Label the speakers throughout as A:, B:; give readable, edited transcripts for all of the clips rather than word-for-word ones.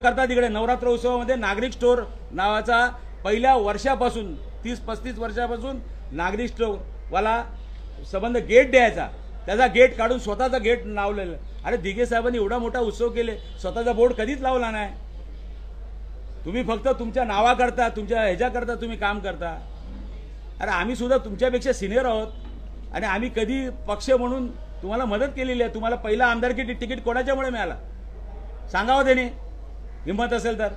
A: करता तिकडे नवरात्र उत्सवामध्ये नागरिक स्टोर नावाचा पहिल्या वर्षापासून 30-35 वर्षापासून नागरिक स्टोरवाला संबंध गेट द्यायचा, त्याचा गेट काढून स्वतःचा गेट लावलेलं। अरे दिघे साहेबांनी एवढा मोठा उत्सव केले, स्वतःचा बोर्ड कधीच लावला नाही। तुम्ही फक्त तुमच्या नावा करता, तुमच्या ह्याच्या करता तुम्ही काम करता। अरे आम्ही सुद्धा तुमच्यापेक्षा सिनियर आहोत आणि आम्ही कधी पक्ष म्हणून तुम्हाला मदत केलेली आहे। तुम्हाला पहिला आमदारकी तिकीट कोणाच्यामुळे मिळाला सांगावं त्यांनी, हिम्मत असेल तर।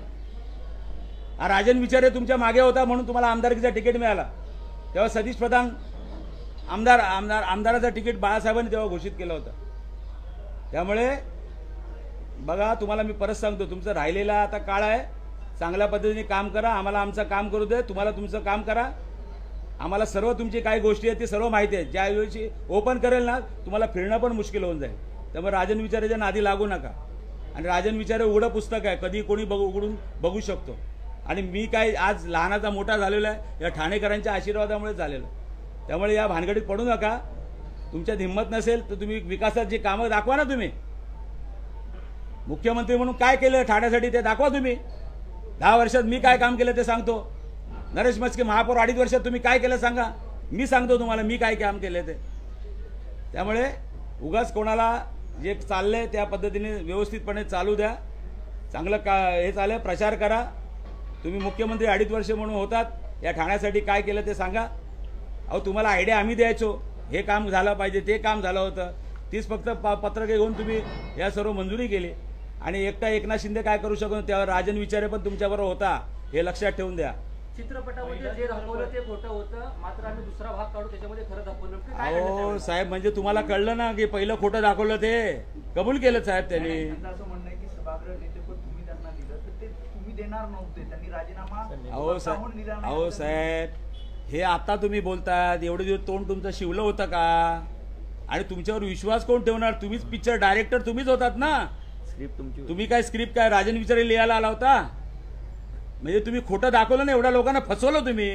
A: राजन विचारे तुमच्या मागे होता म्हणून तुम्हाला आमदारकीचा तिकीट मिळाला। तेव्हा सतीश प्रधान आमदाराचा तिकीट बाळासाहेबांनी तेव्हा घोषित केलं होतं। त्यामुळे बघा, तुम्हाला मी परत सांगतो, तुमचं राहिलेला आता काळ आहे, चांगल्या पद्धतीने काम करा, आम्हाला आमचं काम करू दे, तुम्हाला तुमचं काम करा। आम्हाला सर्व तुमची काही गोष्टी आहेत ती सर्व माहिती आहे। ज्या वेळी ओपन करेल ना, तुम्हाला फिरणं पण मुश्किल होऊन जाईल। त्यामुळे राजन विचारेच्या नादी लागू नका। आणि राजन विचारे उघडं पुस्तक आहे, कधी कोणी उघडून बघू शकतो। आणि मी काय आज लहानाचा मोठा झालेला आहे या ठाणेकरांच्या आशीर्वादामुळे झालेलं। त्यामुळे या भानगडीत पडू नका। तुमच्यात हिंमत नसेल तर तुम्ही विकासाची कामं दाखवा ना। तुम्ही मुख्यमंत्री म्हणून काय केलं ठाण्यासाठी ते दाखवा तुम्ही। 10 वर्षात मी काय काम केलं ते सांगतो। नरेश मस्के महापौर 2.5 वर्षात तुम्ही काय केलं सांगा, मी सांगतो तुम्हाला मी काय काम केलं ते। त्यामुळे उगाच कोणाला जे चाललंय त्या पद्धतीने व्यवस्थितपणे चालू द्या। चांगलं हे चाललंय, प्रचार करा। तुम्ही मुख्यमंत्री 2.5 वर्ष म्हणून होतात, या ठाण्यासाठी काय केलं ते सांगा। अहो तुम्हाला आयडिया आम्ही द्यायचो, हे काम झालं पाहिजे, ते काम झालं होतं, तीच फक्त पत्रके घेऊन तुम्ही या सर्व मंजुरी केली। आणि एकटा एकनाथ शिंदे काय करू शकतो, त्यावर राजन विचारे पण तुमच्याबरोबर होता, हे लक्षात ठेवून द्या।
B: चित्रपटामध्ये जे दाखवलं ते खोटं होतं, मात्र आम्ही दुसरा भाग काढू त्याच्यामध्ये खरं दाखवलं।
A: अहो साहेब, म्हणजे तुम्हाला कळलं ना की पहिलं खोटं दाखवलं, ते कबूल केलं साहेब त्यांनी।
C: असं म्हणणं आहे की सभागृह नेते पण तुम्ही त्यांना दिलं तर ते तुम्ही देणार नव्हते, त्यांनी राजीनामा
A: अहो साहेब, हे आता तुम्ही बोलतात, एवढे दिवस तोंड तुमचं शिवलं होतं का? आणि तुमच्यावर विश्वास कोण ठेवणार? तुम्हीच पिक्चर डायरेक्टर तुम्हीच होतात ना।
C: स्क्रिप्ट तुमची,
A: तुम्ही काय स्क्रिप्ट काय राजन विचारे लिहायला आला होता? म्हणजे तुम्ही खोटं दाखवलं ना, एवढ्या लोकांना फसवलं तुम्ही।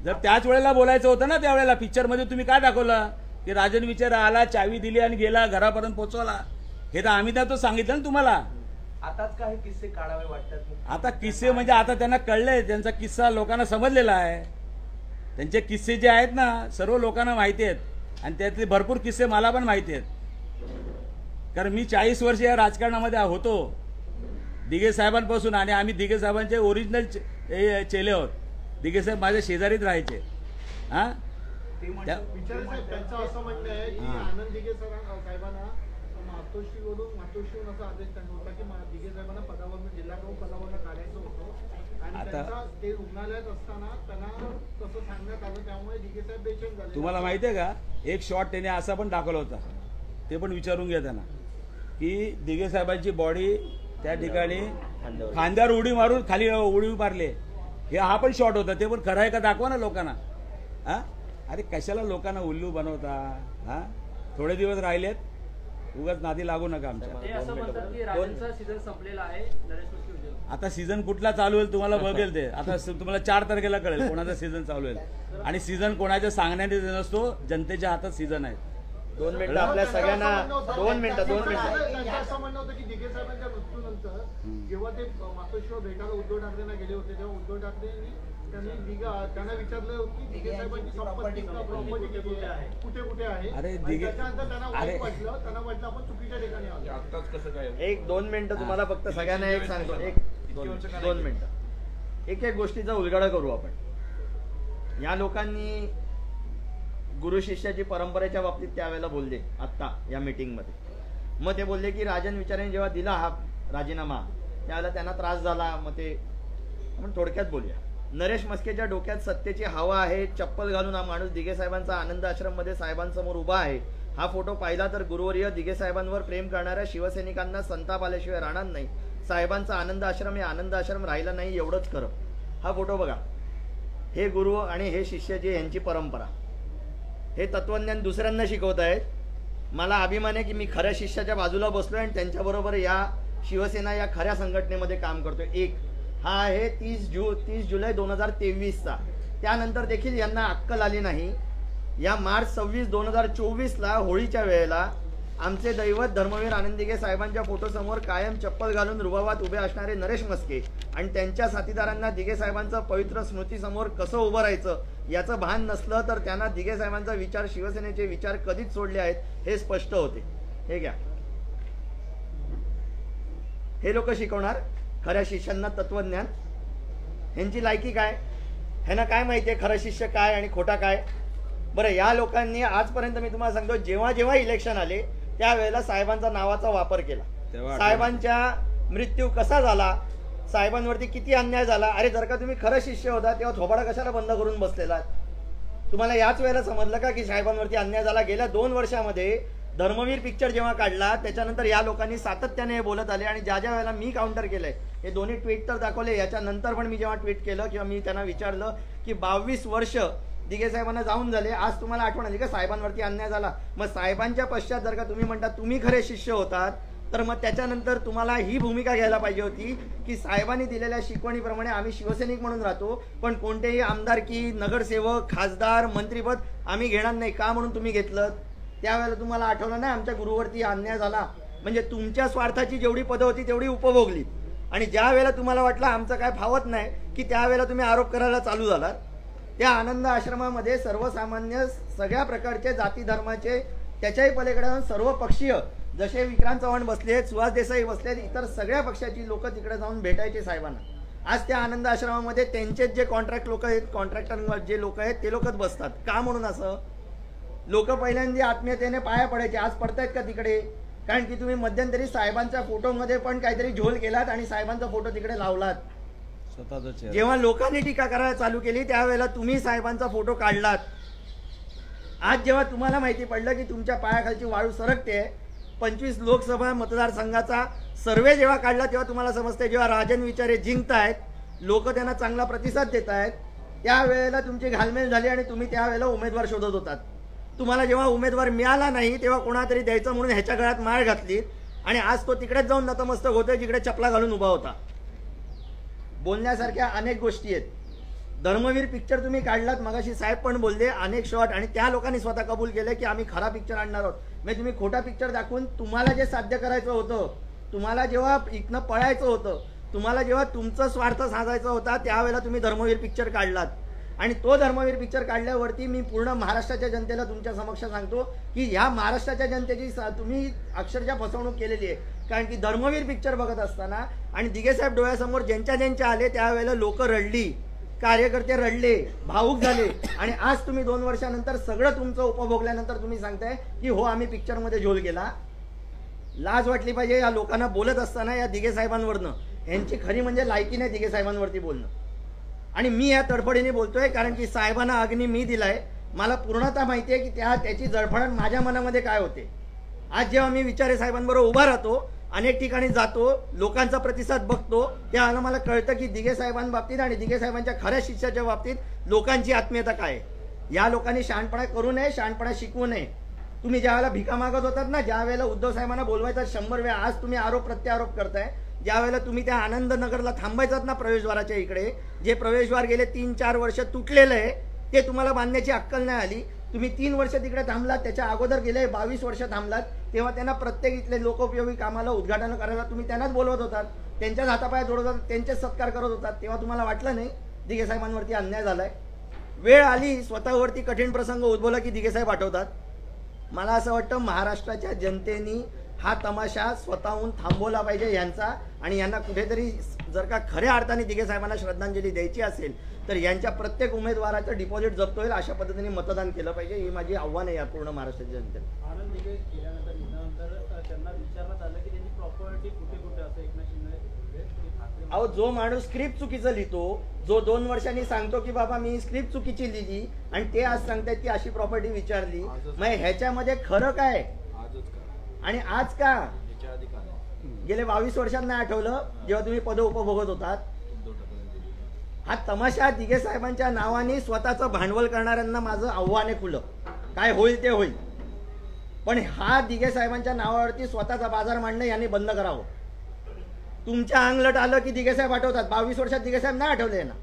A: जर त्याच वेळेला बोलायचं होतं ना, त्यावेळेला पिक्चरमध्ये तुम्ही काय दाखवलं की राजन विचारे आला, चावी दिली आणि गेला, घरापर्यंत पोहोचवला। हे तर आम्ही तर सांगितलं ना तुम्हाला।
C: आताच काही किस्से काढावे वाटतात।
A: आता किस्से म्हणजे आता त्यांना कळलंय, त्यांचा किस्सा लोकांना समजलेला आहे। त्यांचे किस्से जे आहेत ना सर्व लोकांना माहिती आहेत आणि त्यातले भरपूर किस्से मला पण माहिती आहेत। कारण मी 40 वर्ष या राजकारणामध्ये होतो दिघे साहेबांपासून, आणि आम्ही दिघे साहेबांचे ओरिजिनल चेले आहोत। दिघे साहेब माझ्या शेजारीत राहायचे। हां,
D: त्यांचं असं म्हणणं आहे की आनंद दिघे साहेबांना मातोश्रीवरून असा आदेश त्यांना होता की दिघे साहेबांना पदावरून जिल्हा प्रमुख पदावरून काढायचं होतं आणि त्यांचा ते रुग्णालयात असताना त्यांना तसं सांगण्यात आलं, त्यामुळे दिघे साहेब बेचैन झाले।
A: तुम्हाला माहिती आहे का, एक शॉट त्याने असा पण दाखवला होता, ते पण विचारून घ्या त्यांना, की दिघे साहेबांची बॉडी त्या ठिकाणी खांद्यावर उडी मारून खाली उडी मारले, हे हा पण शॉट होता। ते पण खरं आहे का दाखवा ना लोकांना। हां, अरे कशाला लोकांना उल्लू बनवता? हां, थोडे दिवस राहिलेत, उगाच नादी लागू नका आमच्या।
B: ते असं म्हणतात की राजनचा सीझन संपलेला आहे, नरेश मस्के विजय।
A: आता सीझन कुठला चालू होईल तुम्हाला बघेल ते, आता तुम्हाला 4 तारखेला कळेल कोणाचा सीझन चालू होईल। आणि सीझन कोणाच्या सांगण्याने नसतो, जनतेच्या हातात सीझन आहे।
C: 2 मिनिटं आपल्या सगळ्यांना, 2 मिनिटं
D: असं म्हणणं होतं की दिघे साहेबांच्या मृत्यूनंतर जेव्हा ते मातोश्रीवर भेटायला उद्धव ठाकरेंना गेले होते, तेव्हा उद्धव ठाकरेंनी त्यांना विचारलं की दिघे साहेबांची संपत्ती प्रॉपर्टी कुठे कुठे आहे।
A: अरे
D: त्याच्यानंतर त्यांना वाईट वाटलं, त्यांना वाटलं आपण चुकीच्या ठिकाणी आलो।
C: आत्ताच कसं काय? 1-2 मिनिटं तुम्हाला फक्त सगळ्यांना एक सांगतो, 1-2 मिनिटं एक गोष्टीचा उलगडा करू आपण। या लोकांनी गुरु शिष्याची परंपरेच्या बाबतीत त्यावेळेला बोलले आत्ता या मीटिंगमध्ये। मग ते बोलले की राजन विचारेने जेव्हा दिला हा राजीनामा त्यावेळेला त्यांना त्रास झाला। मग ते आपण थोडक्यात बोलूया। नरेश मस्केच्या डोक्यात सत्तेची हवा आहे, चप्पल घालून हा माणूस दिघे साहेबांचा आनंद आश्रम मध्ये साहेबांसमोर उभा आहे। हा फोटो पाहिला तर गुरुवर्य दिघे साहेबांवर प्रेम करणाऱ्या शिवसैनिकांना संताप आल्याशिवाय राहणार नाही। साहेबांचा आनंद आश्रम हे आनंद आश्रम राहिला नाही, एवढंच खरं। हा फोटो बघा, हे गुरु आणि हे शिष्य जे यांची परंपरा, हे तत्वज्ञान दुसऱ्यांना शिकवत आहेत। मला अभिमान आहे की मी खऱ्या शिष्याच्या बाजूला बसलोय आणि त्यांच्याबरोबर या शिवसेना या खऱ्या संघटनेमध्ये काम करतोय। एक हा आहे 30 जुलै 2023चा। त्यानंतर देखील यांना अक्कल आली नाही। या मार्च 26, 2024ला होळीच्या वेळेला आमचे दैवत धर्मवीर आनंद दिघे साहेबांच्या फोटोसमोर कायम चप्पल घालून रुबाबात उभे असणारे नरेश मस्के आणि त्यांच्या साथीदारांना दिघे साहेबांचं पवित्र स्मृतीसमोर कसं उभं राहायचं याचं भान नसलं तर त्यांना दिघे साहेबांचा विचार, शिवसेनेचे विचार कधीच सोडले आहेत हे स्पष्ट होते. हे घ्या, हे लोक शिकवणार खऱ्या शिष्यांना तत्वज्ञान. ह्यांची लायकी काय, ह्यांना काय माहिती आहे खरं शिष्य काय आणि खोटा काय. बरं, या लोकांनी आजपर्यंत मी तुम्हाला सांगतो, जेव्हा जेव्हा इलेक्शन आले त्यावेळेला साहेबांचा नावाचा वापर केला. साहेबांच्या मृत्यू कसा झाला, साहेबांवरती किती अन्याय झाला. अरे जर का तुम्ही खरं शिष्य होता तेव्हा थोबाडा कशाला बंद करून बसलेला. तुम्हाला याच वेळेला समजलं का की साहेबांवरती अन्याय झाला. गेल्या 2 वर्षामध्ये धर्मवीर पिक्चर जेव्हा काढला त्याच्यानंतर या लोकांनी सातत्याने हे बोलत आले आणि ज्या ज्या वेळेला मी काउंटर केलंय, हे दोन्ही ट्विट तर दाखवले, याच्यानंतर पण मी जेव्हा ट्विट केलं किंवा मी त्यांना विचारलं की 22 वर्ष दिघे साहेबांना जाऊन झाले, आज तुम्हाला आठवण आली का साहेबांवरती अन्याय झाला. मग साहेबांच्या पश्चात जर का तुम्ही म्हणता तुम्ही खरे शिष्य होतात तर मग त्याच्यानंतर तुम्हाला ही भूमिका घ्यायला पाहिजे होती की साहेबांनी दिलेल्या शिकवणीप्रमाणे आम्ही शिवसैनिक म्हणून राहतो, पण कोणतेही आमदारकी, नगरसेवक, खासदार, मंत्रीपद आम्ही घेणार नाही का म्हणून तुम्ही घेतलं. त्यावेळेला तुम्हाला आठवलं नाही आमच्या गुरुवरती अन्याय झाला. म्हणजे तुमच्या स्वार्थाची जेवढी पदं होती तेवढी उपभोगली आणि ज्या वेळेला तुम्हाला वाटलं आमचं काय फावत नाही की त्यावेळेला तुम्ही आरोप करायला चालू झालात. त्या आनंद आश्रमामध्ये सर्वसामान्य सगळ्या प्रकारचे जाती धर्माचे, त्याच्याही पलीकडे सर्व पक्षीय, जसे विक्रांत चव्हाण बसलेत, सुहास देसाई बसलेत, इतर सगळ्या पक्षाची लोक तिकडे जाऊन भेटायचे साहेबांना. आज त्या आनंद आश्रमामध्ये त्यांचेच जे कॉन्ट्रॅक्ट लोक आहेत, कॉन्ट्रॅक्टर जे लोक आहेत ते लोकच बसतात. का म्हणून असं? लोक पहिल्यांदा आत्मीयतेने पाया पडायचे, आज पडतायत का तिकडे? कारण की तुम्ही मध्यंतरी साहेबांच्या फोटोमध्ये पण काहीतरी झोल केलात आणि साहेबांचा फोटो तिकडे लावलात. जेव्हा लोकांनी टीका करायला चालू केली त्यावेळेला तुम्ही साहेबांचा फोटो काढलात. आज जेव्हा तुम्हाला माहिती पडलं की तुमच्या पायाखालची वाळू सरकते, 25 लोकसभा मतदारसंघाचा सर्वे जेव्हा काढला तेव्हा तुम्हाला समजते, जेव्हा राजन विचारे जिंकतायत, लोक त्यांना चांगला प्रतिसाद देत आहेत, त्यावेळेला तुमची घालमेल झाली आणि तुम्ही त्यावेळेला उमेदवार शोधत होतात. तुम्हाला जेव्हा उमेदवार मिळाला नाही तेव्हा कोणातरी द्यायचं म्हणून ह्याच्या गळ्यात माळ घातली आणि आज तो तिकडेच जाऊन नतमस्तक होतोय जिकडे चपला घालून उभा होता. बोलण्यासारख्या अनेक गोष्टी आहेत. धर्मवीर पिक्चर तुम्ही काढलात, मगाशी साहेब पण बोलले, अनेक शॉट, आणि त्या लोकांनी स्वतः कबूल केले की आम्ही खरा पिक्चर आणणार आहोत. म्हणजे तुम्ही खोटा पिक्चर दाखवून तुम्हाला जे साध्य करायचं होतं, तुम्हाला जेव्हा इथनं पळायचं होतं, तुम्हाला जेव्हा तुमचा स्वार्थ साधायचा होता त्यावेळेला तुम्ही धर्मवीर पिक्चर काढलात. आणि तो धर्मवीर पिक्चर काढल्यावरती मी पूर्ण महाराष्ट्राच्या जनतेला तुमच्या समक्ष सांगतो की ह्या महाराष्ट्राच्या जनतेची तुम्ही अक्षरशः फसवणूक केलेली आहे. कारण की धर्मवीर पिक्चर बघत असताना आणि दिघे साहेब डोळ्यासमोर ज्यांच्या आले त्यावेळेला लोक रडली, कार्यकर्ते रडले, भावुक झाले आणि आज तुम्ही 2 वर्षानंतर सगळं तुमचं उपभोगल्यानंतर तुम्ही सांगताय की हो आम्ही पिक्चरमध्ये झोल केला. लाज वाटली पाहिजे या लोकांना बोलत असताना या दिघे साहेबांवरनं. यांची खरी म्हणजे लायकी नाही दिघे साहेबांवरती बोलणं. आणि मी या तडफडीने बोलतोय कारण की साहेबांना अग्नी मी दिलाय. मला पूर्णतः माहिती आहे की त्याची जळफळण माझ्या मनामध्ये काय होते. आज जेव्हा मी विचारे साहेबांबरोबर उभा राहतो, अनेक ठिकाणी जातो, लोकांचा प्रतिसाद बघतो, त्यावेळेला मला कळतं की दिघे साहेबांबाबतीत आणि दिघे साहेबांच्या खऱ्या शिष्याच्या बाबतीत लोकांची आत्मीयता काय आहे. या लोकांनी शहाणपणा करू नये, शहाणपणा शिकवू नये. तुम्ही ज्या वेळेला भिका मागत होतात ना, ज्या वेळेला उद्धव साहेबांना बोलवायचा 100 वेळा, आज तुम्ही आरोप प्रत्यारोप करताय. ज्या वेळेला तुम्ही त्या आनंदनगरला थांबायचात ना प्रवेशद्वाराच्या इकडे, जे प्रवेशद्वार गेले 3-4 वर्ष तुटलेलं आहे ते तुम्हाला बांधण्याची अक्कल नाही आली. तुम्ही 3 वर्ष तिकडे थांबलात, त्याच्या अगोदर गेले 22 वर्ष थांबलात, तेव्हा त्यांना प्रत्येक इथले लोकोपयोगी कामाला उद्घाटन करायला तुम्ही त्यांनाच बोलवत होतात, त्यांच्याच हातापाया जोडत होतात, त्यांचेच सत्कार करत होतात. तेव्हा तुम्हाला वाटलं नाही दिघे साहेबांवरती अन्याय झालाय. वेळ आली, स्वतःवरती कठीण प्रसंग उद्भवला की दिघे साहेब आठवतात. मला असं वाटतं महाराष्ट्राच्या जनतेने हा तमाशा स्वतःहून थांबवला पाहिजे यांचा. आणि यांना कुठेतरी जर का खऱ्या अर्थाने दिघे साहेबांना श्रद्धांजली द्यायची असेल तर यांच्या प्रत्येक उमेदवाराचं डिपॉझिट जप्त होईल अशा पद्धतीने मतदान केलं पाहिजे. ही माझी आव्हान आहे या पूर्ण महाराष्ट्राच्या जनतेला.
E: आनंद दिघे गेल्यानंतर त्यांना विचारण्यात आलं की त्यांची प्रॉपर्टी कुठे कुठे असं एकनाथ शिंदे.
C: अहो, जो माणूस स्क्रिप्ट चुकीचं लिहितो, जो 2 वर्षांनी सांगतो की बाबा मी स्क्रिप्ट चुकीची लिहिली आणि ते आज सांगतायत की अशी प्रॉपर्टी विचारली, मग ह्याच्यामध्ये खरं काय आणि आज का? गेले 22 वर्षात नाही आठवलं जेव्हा तुम्ही पद उपभोगत होतात? हा तमाशा दिघे साहेबांच्या नावाने स्वतःचं भांडवल करणाऱ्यांना माझं आव्हान आहे खुलं. काय होईल ते होईल, पण हा दिघे साहेबांच्या नावावरती स्वतःचा बाजार मांडणं यांनी बंद करावं. तुमच्या अंगलट आलं की दिघे साहेब आठवतात. 22 वर्षात दिघे साहेब नाही आठवले ना.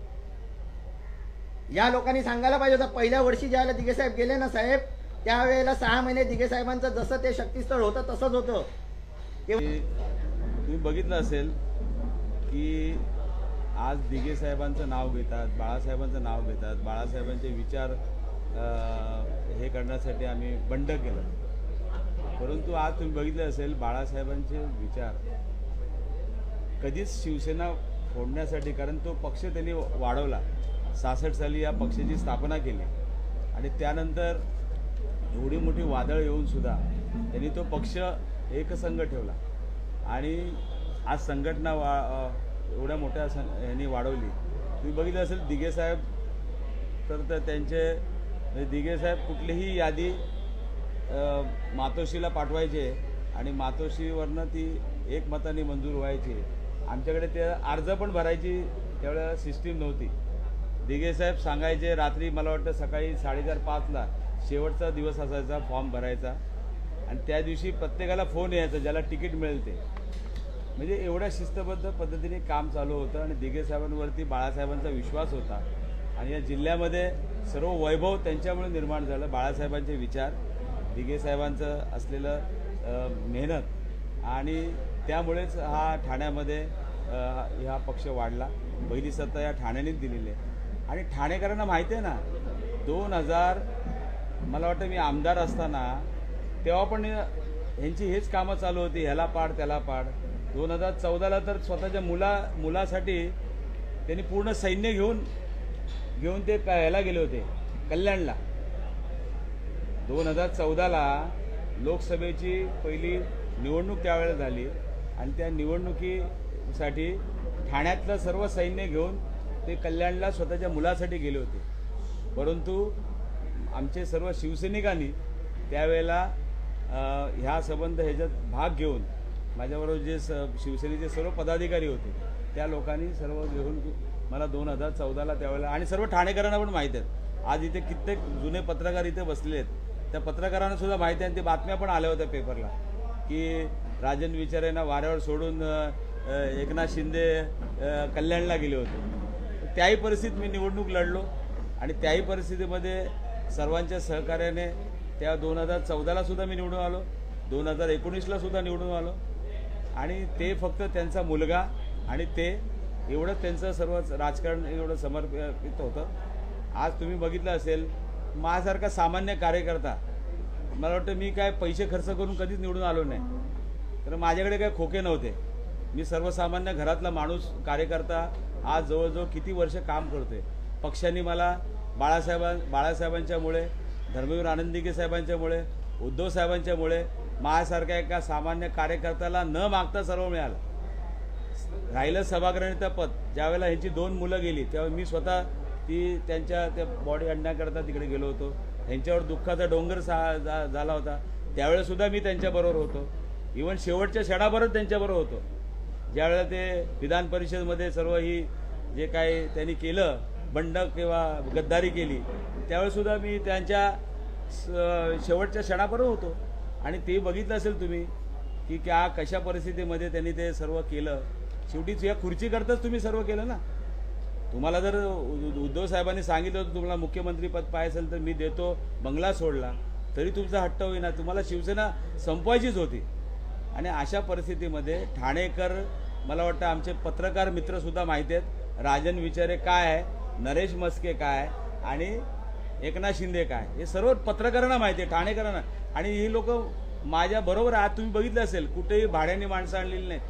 C: या लोकांनी सांगायला पाहिजे होतं पहिल्या वर्षी ज्यावेळेला दिघे साहेब गेले ना, साहेब त्यावेळेला 6 महिने दिघे साहेबांचं जसं ते शक्तीस्थळ होतं तसंच होतं.
A: तुम्ही बघितलं असेल की आज दिघे साहेबांचं नाव घेतात, बाळासाहेबांचं नाव घेतात, बाळासाहेबांचे विचार हे करण्यासाठी आम्ही बंड केलं. परंतु आज तुम्ही बघितलं असेल बाळासाहेबांचे विचार कधीच शिवसेना फोडण्यासाठी, कारण तो पक्ष त्यांनी वाढवला. 66 साली या पक्षाची स्थापना केली आणि त्यानंतर एवढी मोठी वादळ येऊन सुद्धा त्यांनी तो पक्ष एकसंघ ठेवला आणि आज संघटना एवढ्या मोठ्या ह्यांनी वाढवली. तुम्ही बघितलं असेल दिघे साहेब तर त्यांचे दिघे साहेब कुठलीही यादी मातोश्रीला पाठवायचे आणि मातोश्रीवरनं ती एकमताने मंजूर व्हायची. आमच्याकडे ते अर्ज पण भरायची त्यावेळेला सिस्टीम नव्हती. दिघे साहेब सांगायचे रात्री, मला वाटतं सकाळी 4:30-5ला शेवटचा दिवस असायचा फॉर्म भरायचा आणि त्या दिवशी प्रत्येकाला फोन यायचा ज्याला तिकीट मिळेल ते. म्हणजे एवढ्या शिस्तबद्ध पद्धतीने काम चालू होतं आणि दिघे साहेबांवरती बाळासाहेबांचा विश्वास होता आणि या जिल्ह्यामध्ये सर्व वैभव त्यांच्यामुळे निर्माण झालं. बाळासाहेबांचे विचार, दिघे साहेबांचं असलेलं मेहनत आणि त्यामुळेच हा ठाण्यामध्ये हा पक्ष वाढला. पहिली सत्ता या ठाण्यानेच दिलेली आहे आणि ठाणेकरांना माहिती आहे ना, 2000 मला वाटतं मी आमदार असताना तेव्हा पण ह्यांची हेच कामं चालू होती, ह्याला पाड त्याला पाड. 2014ला तर स्वतःच्या मुलासाठी त्यांनी पूर्ण सैन्य घेऊन ते ह्याला गेले होते कल्याणला. 2014ला लोकसभेची पहिली निवडणूक त्यावेळेला झाली आणि त्या निवडणुकीसाठी ठाण्यातलं सर्व सैन्य घेऊन ते कल्याणला स्वतःच्या मुलासाठी गेले होते. परंतु आमचे सर्व शिवसैनिकांनी त्यावेळेला ह्या संबंध ह्याच्यात भाग घेऊन माझ्याबरोबर जे शिवसेनेचे सर्व पदाधिकारी होते त्या लोकांनी सर्व घेऊन मला 2014ला त्यावेळेला, आणि सर्व ठाणेकरांना पण माहीत आहेत, आज इथे कित्येक जुने पत्रकार इथे बसले आहेत, त्या पत्रकारांना सुद्धा माहिती आहे आणि ते बातम्या पण आल्या होत्या पेपरला की राजन विचारेंना वाऱ्यावर सोडून एकनाथ शिंदे कल्याणला गेले होते. त्याही परिस्थितीत मी निवडणूक लढलो आणि त्याही परिस्थितीमध्ये सर्वांच्या सहकार्याने त्या 2014ला सुद्धा मी निवडून आलो, 2019ला सुद्धा निवडून आलो आणि ते फक्त त्यांचा मुलगा आणि ते एवढं त्यांचं सर्व राजकारण एवढं समर्पित होतं. आज तुम्ही बघितलं असेल माझ्यासारखा सामान्य कार्यकर्ता, मला वाटतं मी काय पैसे खर्च करून कधीच निवडून आलो नाही, तर माझ्याकडे काय खोके नव्हते. मी सर्वसामान्य घरातला माणूस कार्यकर्ता आज जवळजवळ किती वर्ष काम करतोय. पक्षांनी मला बाळासाहेबांच्यामुळे, धर्मवीर आनंद दिघे साहेबांच्यामुळे, उद्धव साहेबांच्यामुळे माझ्यासारख्या एका सामान्य कार्यकर्त्याला न मागता सर्व मिळालं. राहिलं सभागृहाचं पद, ज्यावेळेला ह्यांची 2 मुलं गेली तेव्हा मी स्वतः त्यांच्या त्या बॉडी आणण्याकरता तिकडे गेलो होतो. ह्यांच्यावर दुःखाचा डोंगर झाला होता त्यावेळेसुद्धा मी त्यांच्याबरोबर होतो. इव्हन शेवटच्या क्षणाबरोबर त्यांच्याबरोबर होतो. ज्यावेळेला ते विधान परिषदेमध्ये सर्व ही जे काही त्यांनी केलं, बंड किंवा गद्दारी केली, त्यावेळेसुद्धा मी त्यांच्या शेवटच्या क्षणाबरोबर होतो. आणि ते बघितलं असेल तुम्ही की कशा परिस्थितीमध्ये त्यांनी ते सर्व केलं. शेवटी या खुर्चीकरताच तुम्ही सर्व केलं ना. तुम्हाला जर उद्धव साहेबांनी सांगितलं होतं तुम्हाला मुख्यमंत्रीपद पाहिजे असेल तर मी देतो, बंगला सोडला तरी तुमचा हट्ट होईना. तुम्हाला शिवसेना संपवायचीच होती. आणि अशा परिस्थितीमध्ये ठाणेकर, मला वाटतं आमचे पत्रकार मित्रसुद्धा माहिती आहेत, राजन विचारे काय आहे, नरेश मस्के काय आहे आणि एकनाथ शिंदे काय, हे सर्व पत्रकारांना माहिती आहे, ठाणेकरांना. आणि ही लोक माझ्याबरोबर आज तुम्ही बघितलं असेल कुठेही भाड्याने माणसं आणलेली नाहीत.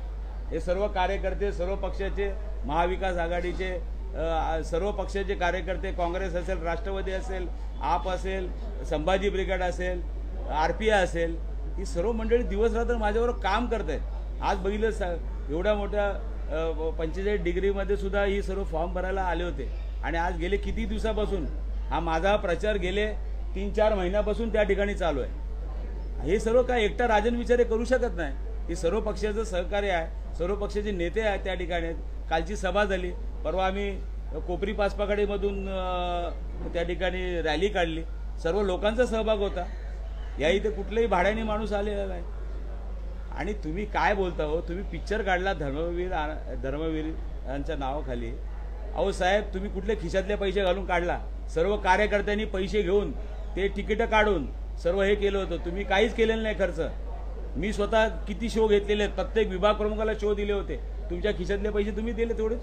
A: हे सर्व कार्यकर्ते, सर्व पक्षाचे, महाविकास आघाडीचे सर्व पक्षाचे कार्यकर्ते, काँग्रेस असेल, राष्ट्रवादी असेल, आप असेल, संभाजी ब्रिगेड असेल, RPI असेल, ही सर्व मंडळी दिवस रात्र माझ्याबरोबर काम करत आहेत. आज बघितलं एवढ्या मोठ्या 45 डिग्रीमध्ये सुद्धा ही सर्व फॉर्म भरायला आले होते. आणि आज गेले किती दिवसापासून हा माझा प्रचार गेले 3-4 महिन्यापासून त्या ठिकाणी चालू आहे. हे सर्व काय एकटा राजन विचारे करू शकत नाही. हे सर्व पक्षाचं सहकार्य आहे, सर्व पक्षाचे नेते आहेत त्या ठिकाणी. कालची सभा झाली, परवा आम्ही कोपरी पाचपाखाडीमधून त्या ठिकाणी रॅली काढली, सर्व लोकांचा सहभाग होता. या इथे कुठलेही भाड्याने माणूस आलेला नाही. आणि तुम्ही काय बोलता हो, तुम्ही पिक्चर काढला धर्मवीर यांच्या नावाखाली. अहो साहेब, तुम्ही कुठले खिशातले पैसे घालून काढला? सर्व कार्यकर्त्यांनी पैसे घेऊन ते तिकीटं काढून सर्व हे केलं होतं. तुम्ही काहीच केलेलं नाही खर्च. मी स्वतः किती शो घेतलेले आहेत, प्रत्येक विभाग प्रमुखाला शो दिले होते. तुमच्या खिशातले पैसे तुम्ही दिले तेवढेच.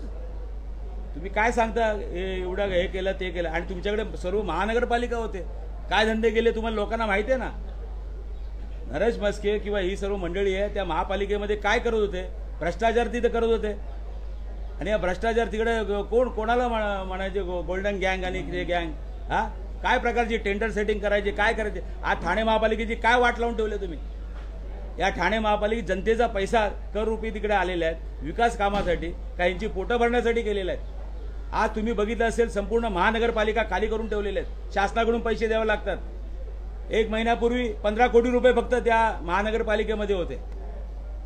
A: तुम्ही काय सांगता एवढं हे केलं ते केलं, आणि तुमच्याकडे सर्व महानगरपालिका होते. काय धंदे केले तुम्हाला लोकांना माहिती आहे ना. नरेश म्हस्के किंवा ही सर्व मंडळी आहे त्या महापालिकेमध्ये काय करत होते, भ्रष्टाचार तिथे करत होते. आणि या भ्रष्टाचार तिकडे कोणाला म्हणायचे, गोल्डन गँग आणि ते गँग, हा काय प्रकारची टेंडर सेटिंग करायची, काय करायचे. आज ठाणे महापालिकेची काय वाट लावून ठेवले तुम्ही. या ठाणे महापालिकेत जनतेचा पैसा कर रुपये तिकडे आलेले आहेत विकास कामासाठी, काहींची पोटं भरण्यासाठी केलेले आहेत. आज तुम्ही बघितलं असेल संपूर्ण महानगरपालिका खाली करून ठेवलेले आहेत. शासनाकडून पैसे द्यावे लागतात. 1 महिन्यापूर्वी 15 कोटी रुपये फक्त त्या महानगरपालिकेमध्ये होते.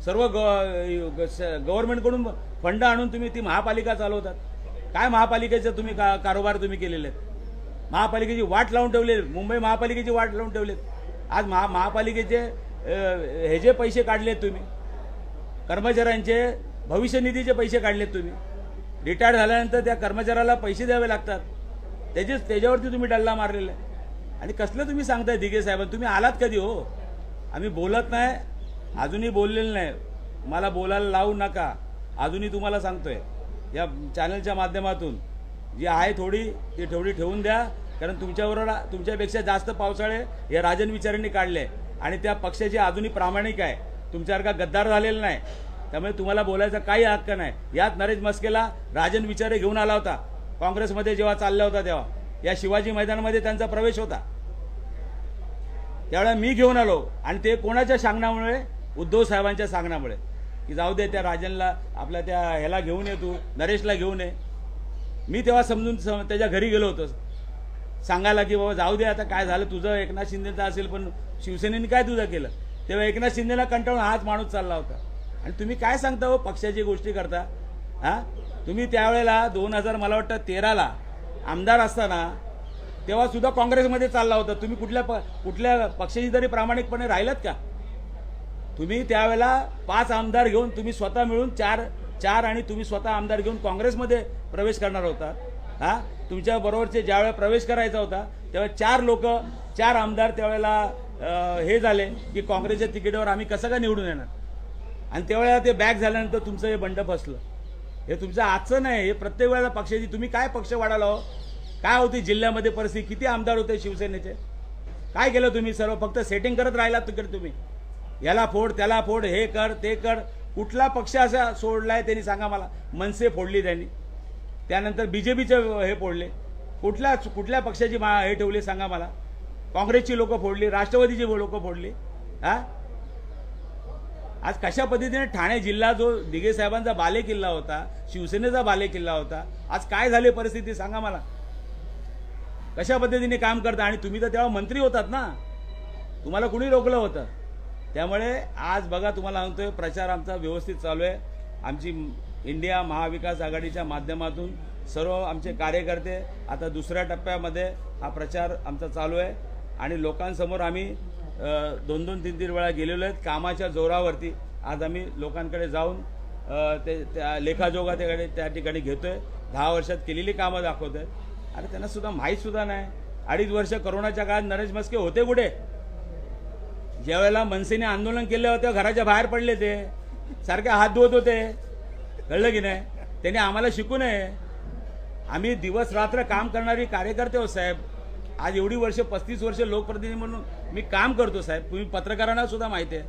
A: सर्व गव्हर्नमेंटकडून फंड आणून तुम्ही ती महापालिका चालवतात. काय महापालिकेचं तुम्ही कारोबार तुम्ही केलेले आहेत. महापालिकेची वाट लावून ठेवले, मुंबई महापालिकेची वाट लावून ठेवलेत. आज महापालिकेचे हे जे पैसे काढलेत तुम्ही, कर्मचाऱ्यांचे भविष्य निधीचे पैसे काढलेत तुम्ही. रिटायर झाल्यानंतर त्या कर्मचाऱ्याला पैसे द्यावे लागतात, त्याच्यावरती तुम्ही डल्ला मारलेला आहे. आणि कसलं तुम्ही सांगताय दिघे साहेबांना, तुम्ही आलात कधी हो. आम्ही बोलत नाही, अजूनही बोललेलं नाही. मला बोलायला लावू नका. अजूनही तुम्हाला सांगतोय या चॅनलच्या माध्यमातून, जी आहे थोडी ती ठेवून द्या. कारण तुमच्याबरोबर तुमच्यापेक्षा जास्त पावसाळे या राजन विचारांनी काढले, आणि त्या पक्षाचे अजूनही प्रामाणिक आहे. तुमच्यासारखा गद्दार झालेला नाही. त्यामुळे तुम्हाला बोलायचा काही हक्क नाही. यात नरेश म्हस्केला राजन विचारे घेऊन आला होता काँग्रेसमध्ये जेव्हा चालला होता, तेव्हा या शिवाजी मैदानामध्ये त्यांचा प्रवेश होता. त्यावेळेला मी घेऊन आलो, आणि ते कोणाच्या सांगण्यामुळे, उद्धव साहेबांच्या सांगण्यामुळे, की जाऊ दे त्या राजनला आपल्या त्या ह्याला घेऊन ये, तू नरेशला घेऊन ये. मी तेव्हा समजून त्याच्या घरी गेलो होतो सांगायला, की बाबा जाऊ दे आता काय झालं, तुझं एकनाथ शिंदेचं असेल पण शिवसेनेने काय तुझं केलं. तेव्हा एकनाथ शिंदेला कंटाळून हाच माणूस चालला होता. आणि तुम्ही काय सांगता हो, पक्षाची गोष्टी करता. हा तुम्ही त्यावेळेला 2000 मला वाटतं 13ला आमदार असताना तेव्हा सुद्धा काँग्रेसमध्ये चालला होता. तुम्ही कुठल्या पक्षाची तरी प्रामाणिकपणे राहिलात का. तुम्ही त्यावेळेला 5 आमदार घेऊन तुम्ही स्वतः मिळून 4 आणि तुम्ही स्वतः आमदार घेऊन काँग्रेसमध्ये प्रवेश करणार होता. हा तुमच्या बरोबरचे ज्यावेळेला प्रवेश करायचा होता तेव्हा 4 आमदार त्यावेळेला हे झाले की काँग्रेसच्या तिकीटावर आम्ही कसं काय निवडून येणार. आणि त्यावेळेला ते बॅक झाल्यानंतर तुमचं हे बंड फसलं. हे तुमचं आजचं नाही, हे प्रत्येक वेळेला पक्षाची. तुम्ही काय पक्ष वाढायला हो. काय होती जिल्ह्यामध्ये परिस्थिती, किती आमदार होते शिवसेनेचे, काय केलं तुम्ही. सर्व फक्त सेटिंग करत राहिलात तिकडे. तुम्ही याला फोड त्याला फोड, हे कर ते कर. कुठला पक्ष असा सोडलाय त्यांनी सांगा मला. मनसे फोडली त्यांनी, त्यानंतर बीजेपीचे हे फोडले. कुठल्या पक्षाची हे ठेवली सांगा मला. काँग्रेसची लोक फोडली, राष्ट्रवादीची लोक फोडली. हा आज कशा पद्धतीने ठाणे जिल्हा जो दिघे साहेबांचा बालेकिल्ला होता, शिवसेनेचा बालेकिल्ला होता, आज काय झाली परिस्थिती सांगा मला. कशा पद्धतीने काम करता. आणि तुम्ही तर तेव्हा मंत्री होतात ना, तुम्हाला कुणी रोखलं होतं. त्यामुळे आज बघा तुम्हाला सांगतोय प्रचार आमचा व्यवस्थित चालू आहे. आमची इंडिया महाविकास आघाडीच्या माध्यमातून सर्व आमचे कार्यकर्ते आता दुसऱ्या टप्प्यामध्ये हा प्रचार आमचा चालू आहे. आणि लोकांसमोर आम्ही 2-2, 3-3 वेळा गेलेलो आहेत कामाच्या जोरावरती. आज आम्ही लोकांकडे जाऊन त्या लेखाजोगा त्या ठिकाणी घेतोय. 10 वर्षात केलेली कामं दाखवतोय. अरे त्यांना सुद्धा माहीत सुद्धा नाही. 2.5 वर्ष कोरोनाच्या काळात नरेश म्हस्के होते कुठे. ज्यावेळेला मनसेने आंदोलन केलं होतं घराच्या बाहेर पडले, ते सारखे हात धुवत होते. कळलं की नाही. त्यांनी आम्हाला शिकू नये. आम्ही दिवस रात्र काम करणारी कार्यकर्ते हो साहेब. आज एवढी वर्ष 35 वर्ष लोकप्रतिनिधी म्हणून मी काम करतो साहेब. तुम्ही पत्रकारांना सुद्धा माहिती आहे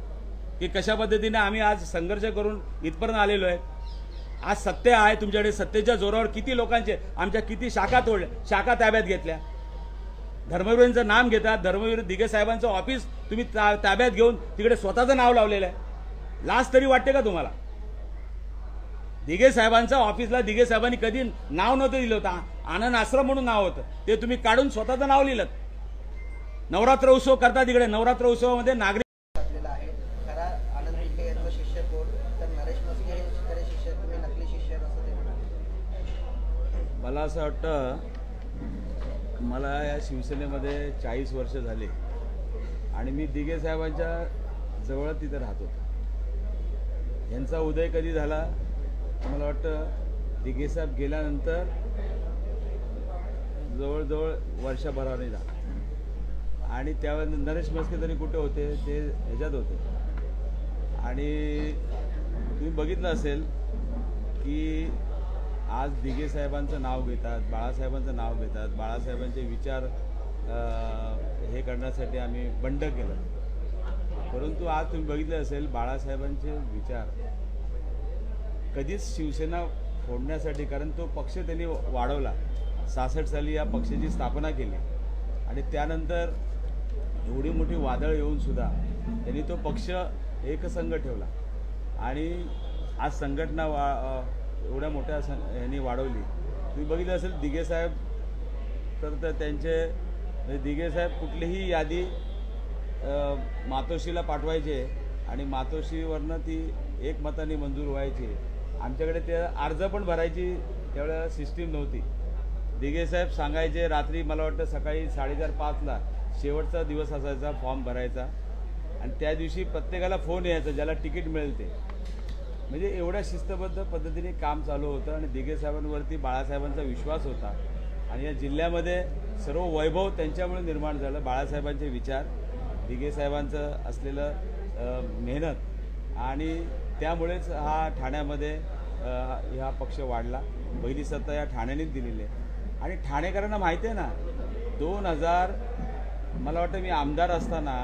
A: की कशा पद्धतीने आम्ही आज संघर्ष करून इथपर्यंत आलेलो आहे. आज सत्य आहे तुमच्याकडे. सत्तेच्या जोरावर किती लोकांचे आमच्या किती शाखा तोडल्या, शाखा ताब्यात घेतल्या. धर्मवीरांचं नाम घेतात. धर्मवीर दिघे साहेबांचं ऑफिस तुम्ही ताब्यात घेऊन तिकडे स्वतःचं नाव लावलेलं आहे. लाज तरी वाटते का तुम्हाला. दिघे साहेबांच्या ऑफिसला दिघे साहेबांनी कधी नाव नव्हतं दिलं होतं. आनंद आश्रम म्हणून नाव होतं, ते तुम्ही काढून स्वतःचं नाव लिहिलं. नवरात्र उत्सव करता तिकडे. नवरात्र उत्सवामध्ये नागरिक मला असं वाटतं, मला या शिवसेनेमध्ये 40 वर्ष झाले आणि मी दिघे साहेबांच्या जवळ तिथे राहत होतो. यांचा उदय कधी झाला मला वाटतं दिघे साहेब गेल्यानंतर जवळजवळ वर्षभराने झाला. आणि त्यावेळेस नरेश मस्के तरी कुठे होते, ते ह्याच्यात होते. आणि तुम्ही बघितलं असेल की आज दिघे साहेबांचं नाव घेतात, बाळासाहेबांचं नाव घेतात, बाळासाहेबांचे विचार हे करण्यासाठी आम्ही बंड केलं. परंतु आज तुम्ही बघितलं असेल बाळासाहेबांचे विचार कधीच शिवसेना फोडण्यासाठी, कारण तो पक्ष त्यांनी वाढवला. 66 साली या पक्षाची स्थापना केली आणि त्यानंतर एवढी मोठी वादळ येऊन सुद्धा त्यांनी तो पक्ष एकसंघ ठेवला आणि आज संघटना एवढ्या मोठ्या ह्यांनी वाढवली. तुम्ही बघितलं असेल दिघे साहेब तर त्यांचे दिघे साहेब कुठलीही यादी मातोश्रीला पाठवायचे आणि मातोश्रीवरनं ती एकमताने मंजूर व्हायची. आमच्याकडे ते अर्ज पण भरायची त्यावेळेला सिस्टीम नव्हती. दिघे साहेब सांगायचे रात्री, मला वाटतं सकाळी 4:30-5ला शेवटचा दिवस असायचा फॉर्म भरायचा आणि त्या दिवशी प्रत्येकाला फोन यायचा ज्याला तिकीट मिळेल ते. म्हणजे एवढ्या शिस्तबद्ध पद्धतीने काम चालू होतं आणि दिघे साहेबांवरती बाळासाहेबांचा विश्वास होता आणि या जिल्ह्यामध्ये सर्व वैभव त्यांच्यामुळे निर्माण झालं. बाळासाहेबांचे विचार, दिघे साहेबांचं असलेलं मेहनत आणि त्यामुळेच हा ठाण्यामध्ये हा पक्ष वाढला. पहिली सत्ता या ठाण्यानेच दिलेली आहे आणि ठाणेकरांना माहिती आहे ना, 2000 मला वाटतं मी आमदार असताना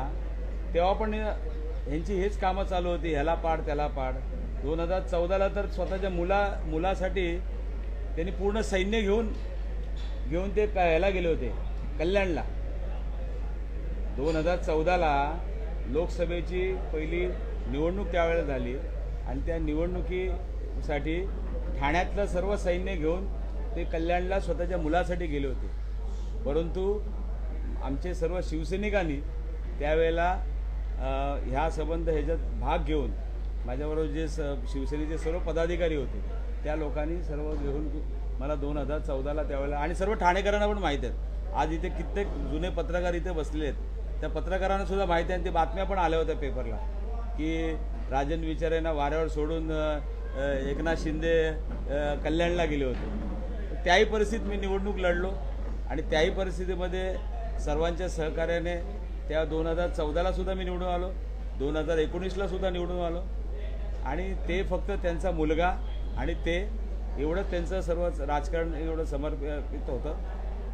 A: तेव्हा पण ह्यांची हेच कामं चालू होती, ह्याला पाड त्याला पाड. 2014ला तर स्वतःच्या मुलासाठी त्यांनी पूर्ण सैन्य घेऊन ते ह्याला गेले होते कल्याणला. 2014ला लोकसभेची पहिली निवडणूक त्यावेळेला झाली आणि त्या निवडणुकीसाठी ठाण्यातलं सर्व सैन्य घेऊन ते कल्याणला स्वतःच्या मुलासाठी गेले होते. परंतु आमचे सर्व शिवसैनिकांनी त्यावेळेला ह्या संबंध ह्याच्यात भाग घेऊन माझ्याबरोबर जे शिवसेनेचे सर्व पदाधिकारी होते त्या लोकांनी सर्व घेऊन मला 2014ला त्यावेळेला, आणि सर्व ठाणेकरांना पण माहीत आहेत, आज इथे कित्येक जुने पत्रकार इथे बसलेले आहेत, त्या पत्रकारांना सुद्धा माहिती आहे आणि ते बातम्या पण आल्या होत्या पेपरला की राजन विचारेंना वाऱ्यावर सोडून एकनाथ शिंदे कल्याणला गेले होते. त्याही परिस्थितीत मी निवडणूक लढलो आणि त्याही परिस्थितीमध्ये सर्वांच्या सहकार्याने त्या 2014ला सुद्धा मी निवडून आलो, 2019ला सुद्धा निवडून आलो आणि ते फक्त त्यांचा मुलगा आणि ते एवढं त्यांचं सर्व राजकारण एवढं समर्पित होतं.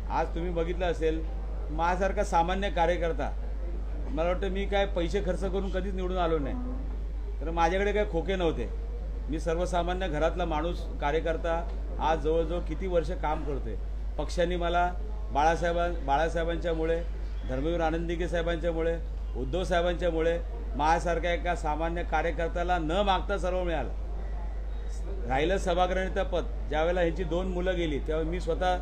A: आज तुम्ही बघितलं असेल माझ्यासारखा सामान्य कार्यकर्ता, मला वाटतं मी काय पैसे खर्च करून कधीच निवडून आलो नाही, तर माझ्याकडे काय खोके नव्हते. मी सर्वसामान्य घरातला माणूस कार्यकर्ता आज जवळजवळ किती वर्ष काम करतोय. पक्षांनी मला बाळासाहेबांच्यामुळे, धर्मवीर आनंद दिघे साहेबांच्यामुळे, उद्धव साहेबांच्यामुळे माझ्यासारख्या एका सामान्य कार्यकर्त्याला न मागता सर्व मिळालं. राहिलं सभागृहाचं पद, ज्यावेळेला ह्यांची 2 मुलं गेली तेव्हा मी स्वतः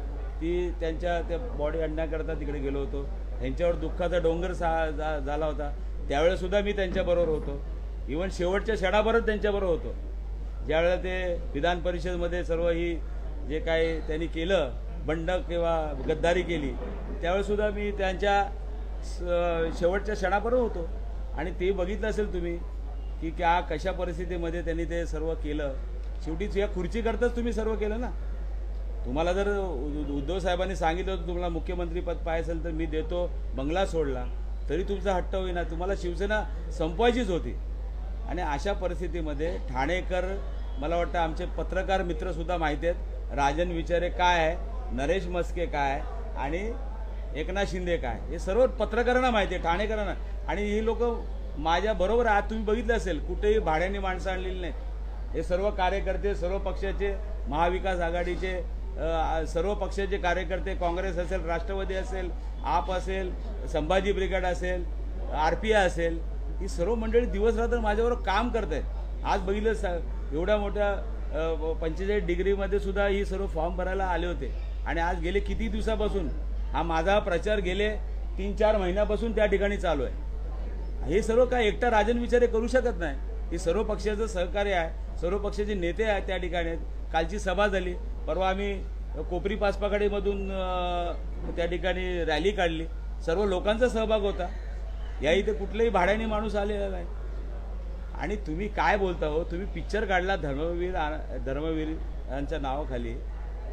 A: त्यांच्या त्या बॉडी आणण्याकरता तिकडे गेलो होतो. ह्यांच्यावर दुःखाचा डोंगर झाला होता त्यावेळेसुद्धा मी त्यांच्याबरोबर होतो. इव्हन शेवटच्या क्षणाबरोबर त्यांच्याबरोबर होतो. ज्यावेळेला ते विधान परिषदेमध्ये सर्व ही जे काही त्यांनी केलं, बंड किंवा गद्दारी केली, त्यावेळेसुद्धा मी त्यांच्या शेवटच्या क्षणाबरोबर होतो. आणि ते बघितलं असेल तुम्ही की कशा परिस्थितीमध्ये त्यांनी ते सर्व केलं. शेवटी या खुर्चीकरताच तुम्ही सर्व केलं ना. तुम्हाला जर उद्धव साहेबांनी सांगितलं होतं तुम्हाला मुख्यमंत्रीपद पाहिजे असेल तर मी देतो, बंगला सोडला तरी तुमचा हट्ट होईना, तुम्हाला शिवसेना संपवायचीच होती. आणि अशा परिस्थितीमध्ये ठाणेकर, मला वाटतं आमचे पत्रकार मित्रसुद्धा माहिती आहेत, राजन विचारे काय आहे, नरेश मस्के काय आणि एकनाथ शिंदे काय, हे सर्व पत्रकारांना माहिती आहे, ठाणेकरांना. आणि ही लोक माझ्याबरोबर आज तुम्ही बघितलं असेल कुठेही भाड्याने माणसं आणलेली नाहीत. हे सर्व कार्यकर्ते, सर्व पक्षाचे, महाविकास आघाडीचे सर्व पक्षाचे कार्यकर्ते, काँग्रेस असेल, राष्ट्रवादी असेल, आप असेल, संभाजी ब्रिगेड असेल, RPI असेल, ही सर्व मंडळी दिवस रात्र माझ्याबरोबर काम करत आहेत. आज बघितलं एवढ्या मोठ्या 45 डिग्रीमध्ये सुद्धा ही सर्व फॉर्म भरायला आले होते. आणि आज गेले किती दिवसापासून हा माझा प्रचार गेले 3-4 महिन्यापासून त्या ठिकाणी चालू आहे. हे सर्व काय एकटा राजन विचारे करू शकत नाही. हे सर्व पक्षाचं सहकार्य आहे, सर्व पक्षाचे नेते आहेत त्या ठिकाणी. कालची सभा झाली, परवा आम्ही कोपरी पाचपाखाडीमधून त्या ठिकाणी रॅली काढली, सर्व लोकांचा सहभाग होता. या इथे कुठलेही भाड्याने माणूस आलेला नाही. आणि तुम्ही काय बोलता हो, तुम्ही पिक्चर काढला धर्मवीर यांच्या नावाखाली.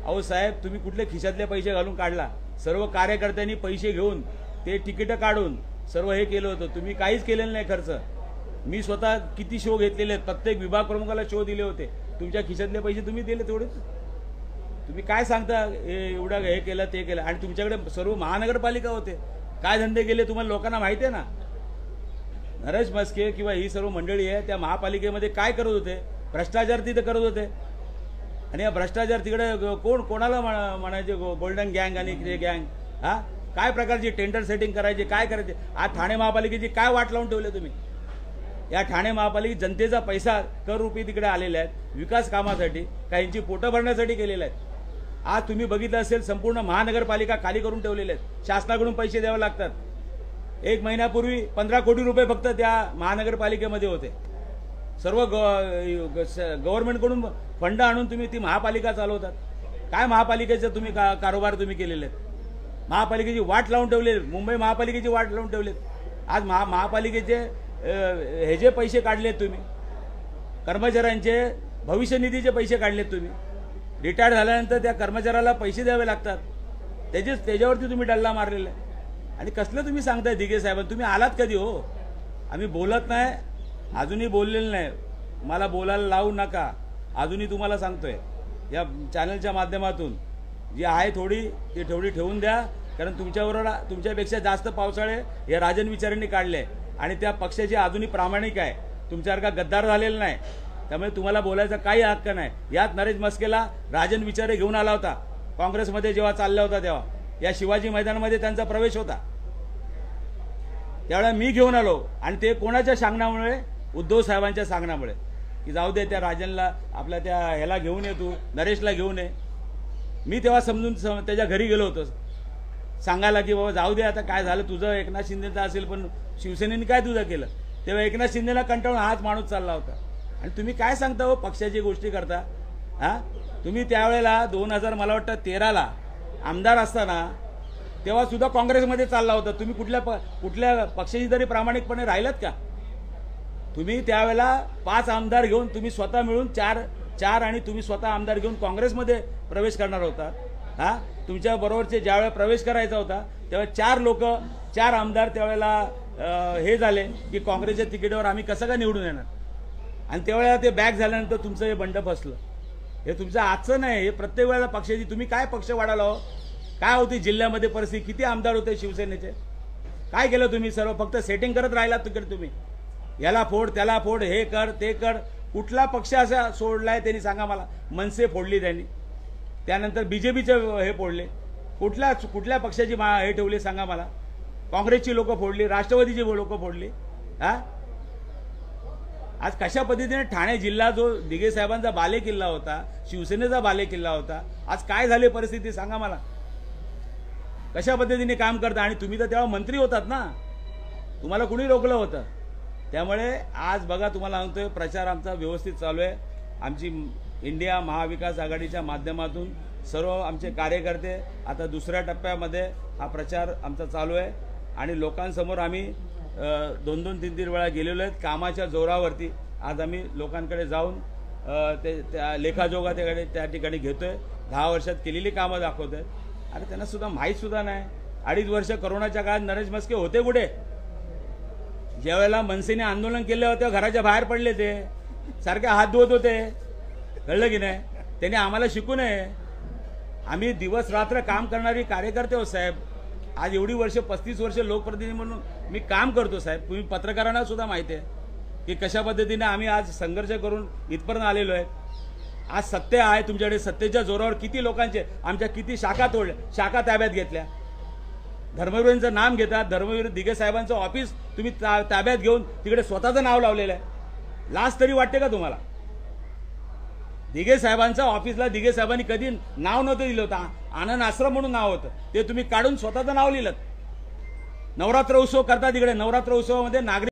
A: अहो साहेब, तुम्ही कुठले खिशातले पैसे घालून काढला? सर्व कार्यकर्त्यांनी पैसे घेऊन ते तिकीटं काढून सर्व हे केलं होतं. तुम्ही काहीच केलेलं नाही खर्च. मी स्वतः किती शो घेतलेले आहेत, प्रत्येक विभाग प्रमुखाला शो दिले होते. तुमच्या खिशातले पैसे तुम्ही दिले तेवढेच. तुम्ही काय सांगता एवढं हे केलं ते केलं. आणि तुमच्याकडे सर्व महानगरपालिका होते, काय धंदे केले तुम्हाला लोकांना माहिती आहे ना. नरेश म्हस्के किंवा ही सर्व मंडळी आहे त्या महापालिकेमध्ये काय करत होते, भ्रष्टाचार तिथे करत होते. आणि या भ्रष्टाचार तिकडे कोणाला म्हणायचे, गोल्डन गँग आणि ते गँग, हा काय प्रकारची टेंडर सेटिंग करायची, काय करायचे. आज ठाणे महापालिकेची काय वाट लावून ठेवले तुम्ही. या ठाणे महापालिकेत जनतेचा पैसा कर रुपये तिकडे आलेले आहेत विकास कामासाठी, काहींची पोटं भरण्यासाठी केलेले आहेत. आज तुम्ही बघितलं असेल संपूर्ण महानगरपालिका खाली करून ठेवलेले आहेत. शासनाकडून पैसे द्यावे लागतात. 1 महिन्यापूर्वी 15 कोटी रुपये फक्त त्या महानगरपालिकेमध्ये होते. सर्व गव्हर्नमेंटकडून फंड आणून तुम्ही ती महापालिका चालवतात. काय महापालिकेचं तुम्ही कारोबार तुम्ही केलेले आहेत. महापालिकेची वाट लावून ठेवले, मुंबई महापालिकेची वाट लावून ठेवलेत. आज महापालिकेचे हे जे पैसे काढलेत तुम्ही, कर्मचाऱ्यांचे भविष्य निधीचे पैसे काढलेत तुम्ही. रिटायर झाल्यानंतर त्या कर्मचाऱ्याला पैसे द्यावे लागतात, त्याच्यावरती तुम्ही डल्ला मारलेला आहे. आणि कसलं तुम्ही सांगताय दिघे साहेब, तुम्ही आलात कधी हो. आम्ही बोलत नाही, अजूनही बोललेलं नाही. मला बोलायला लावू नका. अजूनही तुम्हाला सांगतोय या चॅनलच्या माध्यमातून जी आहे थोडी ती ठेवून द्या. कारण तुमच्याबरोबर तुमच्यापेक्षा जास्त पावसाळे या राजन विचारांनी काढले आणि त्या पक्षाचे अजूनही प्रामाणिक आहे. तुमच्यासारखा गद्दार झालेला नाही. त्यामुळे तुम्हाला बोलायचा काही हक्क नाही. यात नरेश म्हस्केला राजन विचारे घेऊन आला होता काँग्रेसमध्ये जेव्हा चालला होता तेव्हा. या शिवाजी मैदानामध्ये त्यांचा प्रवेश होता, त्यावेळेला मी घेऊन आलो. आणि ते कोणाच्या सांगण्यामुळे, उद्धव साहेबांच्या सांगण्यामुळे, की जाऊ दे त्या राजनला आपल्या त्या ह्याला घेऊन ये, तू नरेशला घेऊन ये. मी तेव्हा समजून त्याच्या घरी गेलो होतो सांगायला की बाबा जाऊ दे आता काय झालं तुझं, एकनाथ शिंदेचं असेल पण शिवसेनेने काय तुझं केलं. तेव्हा एकनाथ शिंदेला कंटाळून हाच माणूस चालला होता. आणि तुम्ही काय सांगता हो, पक्षाची गोष्टी करता. हा तुम्ही त्यावेळेला 2000 मला वाटतं 13ला आमदार असताना तेव्हा सुद्धा काँग्रेसमध्ये चालला होता. तुम्ही कुठल्या पक्षाची तरी प्रामाणिकपणे राहिलात का. तुम्ही त्यावेळेला 5 आमदार घेऊन तुम्ही स्वतः मिळून चार आणि तुम्ही स्वतः आमदार घेऊन काँग्रेसमध्ये प्रवेश करणार होता. हा तुमच्या बरोबरचे ज्यावेळेला प्रवेश करायचा होता तेव्हा 4 आमदार त्यावेळेला हे झाले की काँग्रेसच्या तिकीटावर आम्ही कसं काय निवडून येणार. आणि त्यावेळेला ते बॅक झाल्यानंतर तुमचं हे बंड फसलं. हे तुमचं आजचं नाही, हे प्रत्येक वेळेला पक्षाची. तुम्ही काय पक्ष वाढायला हो. काय होती जिल्ह्यामध्ये परिस्थिती, किती आमदार होते शिवसेनेचे, काय केलं तुम्ही. सर्व फक्त सेटिंग करत राहिलात तिकडे तुम्ही. याला फोड त्याला फोड, हे कर ते कर. कुठला पक्ष असा सोडलाय त्यांनी सांगा मला. मनसे फोडली त्यांनी, त्यानंतर बीजेपीचे हे फोडले. कुठल्या पक्षाची हे ठेवली सांगा मला. काँग्रेसची लोक फोडली, राष्ट्रवादीची लोक फोडली. हा आज कशा पद्धतीने ठाणे जिल्हा जो दिघे साहेबांचा बालेकिल्ला होता, शिवसेनेचा बालेकिल्ला होता, आज काय झाली परिस्थिती सांगा मला. कशा पद्धतीने काम करता. आणि तुम्ही तर तेव्हा मंत्री होतात ना, तुम्हाला कुणी रोखलं होतं. त्यामुळे आज बघा तुम्हाला सांगतोय प्रचार आमचा व्यवस्थित चालू आहे. आमची इंडिया महाविकास आघाडीच्या माध्यमातून सर्व आमचे कार्यकर्ते आता दुसऱ्या टप्प्यामध्ये हा प्रचार आमचा चालू आहे. आणि लोकांसमोर आम्ही 2-2, 3-3 वेळा गेलेलो आहेत कामाच्या जोरावरती. आज आम्ही लोकांकडे जाऊन त्या लेखाजोगा त्या ठिकाणी घेतोय. 10 वर्षात केलेली कामं दाखवतोय. अरे त्यांना सुद्धा माहीत सुद्धा नाही. 2.5 वर्ष कोरोनाच्या काळात नरेश म्हस्के होते कुठे. ज्यावेळेला मनसेने आंदोलन केलं होतं घराच्या बाहेर पडले, ते सारखे हात धुवत होते. कळलं की नाही. त्यांनी आम्हाला शिकू नये. आम्ही दिवस रात्र काम करणारी कार्यकर्ते हो साहेब. आज एवढी वर्ष 35 वर्ष लोकप्रतिनिधी म्हणून मी काम करतो साहेब. तुम्ही पत्रकारांना सुद्धा माहिती आहे की कशा पद्धतीने आम्ही आज संघर्ष करून इथपर्यंत आलेलो आहे. आज सत्य आहे तुमच्याकडे. सत्तेच्या जोरावर किती लोकांचे आमच्या किती शाखा तोडल्या, शाखा ताब्यात घेतल्या. धर्मवीरांचं नाम घेतात. धर्मवीर दिघे साहेबांचं ऑफिस तुम्ही ताब्यात घेऊन तिकडे स्वतःचं नाव लावलेलं आहे. लाज तरी वाटते का तुम्हाला. दिघे साहेबांच्या ऑफिसला दिघे साहेबांनी कधी नाव नव्हतं दिलं होतं. आनंद आश्रम म्हणून नाव होतं, ते तुम्ही काढून स्वतःचं नाव लिहिलं. नवरात्र उत्सव करता तिकडे. नवरात्र उत्सवामध्ये नागरिक